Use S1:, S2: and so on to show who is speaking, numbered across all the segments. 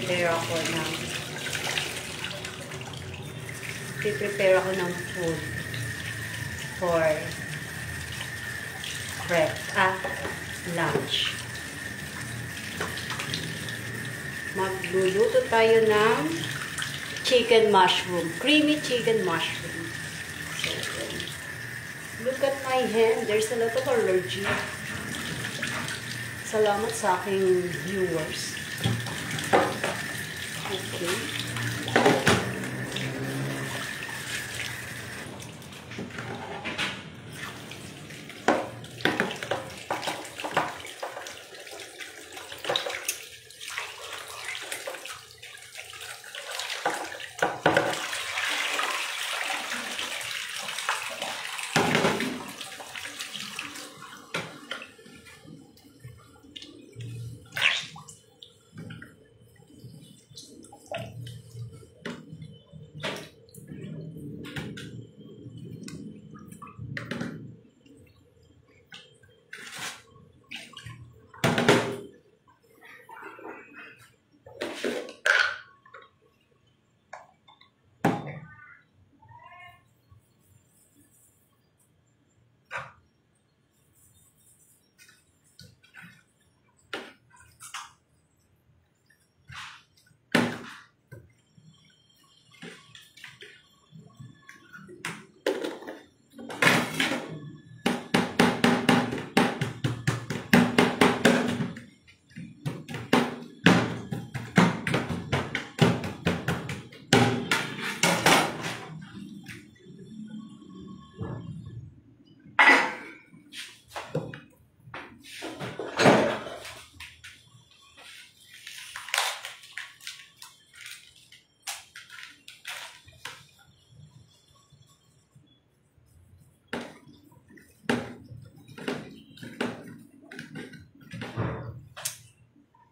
S1: Prepare ako ng food for lunch. Magluluto tayo ng chicken mushroom. Creamy chicken mushroom. So, look at my hand. There's a lot of allergy. Salamat sa aking viewers. Okay.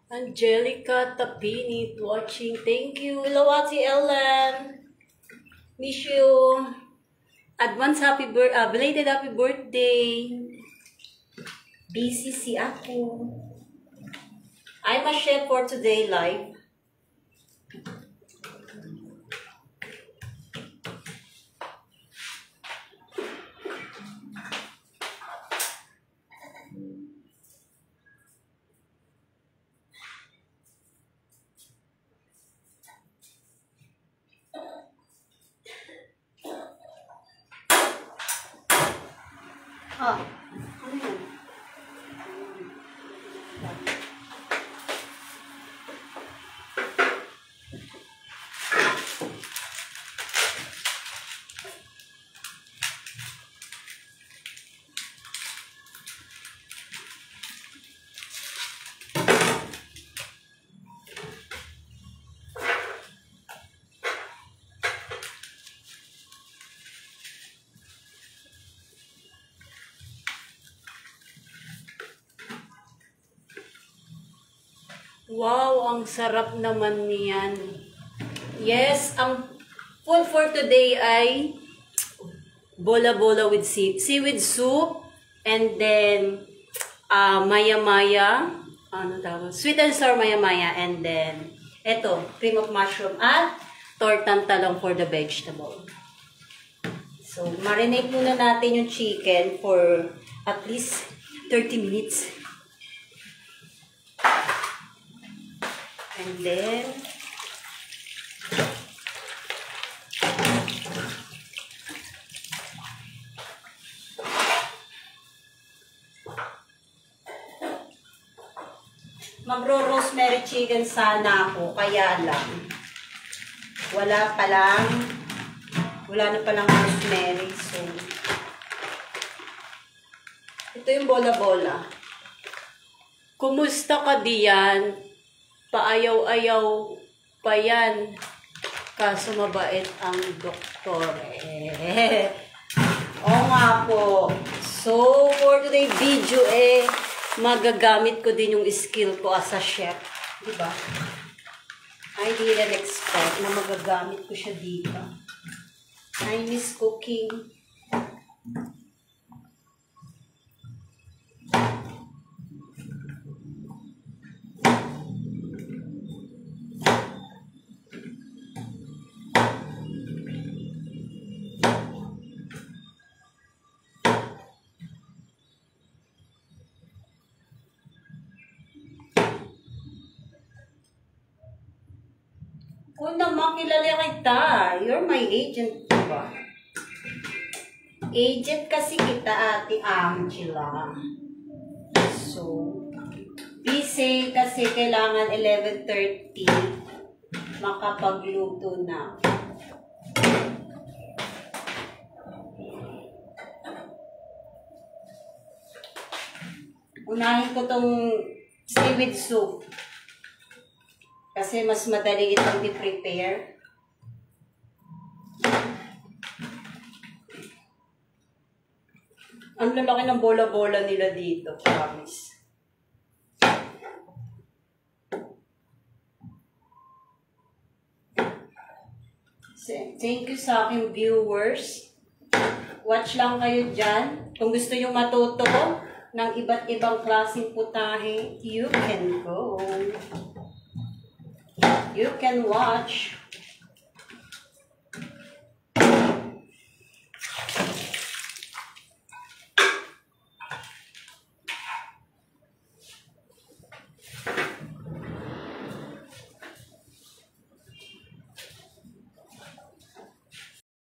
S1: Angelica Tapini watching. Thank you. Hello, Ate Ellen. Miss you. Advance belated happy birthday. Busy si ako. I'm a chef for today live. Ano yan? Wow, ang sarap naman niyan. Yes, ang food for today ay bola-bola with seaweed soup, and then maya-maya, sweet and sour maya-maya, and then eto, cream of mushroom at tortang talong for the vegetable. So, marinate muna natin yung chicken for at least 30 minutes. And then, magro-rosemary chicken sana ako, kaya lang, wala na palang rosemary. So, ito yung bola-bola. Kumusta ka diyan? Paayaw-ayaw pa yan. Kaso mabait ang doktor. Oo nga po. So, for today video, magagamit ko din yung skill ko as a chef. Diba? I didn't expect na magagamit ko siya dito. I miss cooking. Oo naman, kilala kita. You're my agent, diba? Agent kasi kita, Ate Angela. So, busy kasi kailangan 11:30 makapagluto na. Unahin ko tong seaweed soup. Kasi mas madali itong i-prepare. Ang lalaki ng bola-bola nila dito, promise. Thank you sa aking viewers. Watch lang kayo dyan. Kung gusto nyo matuto ng iba't ibang klaseng putahe, you can go. You can watch.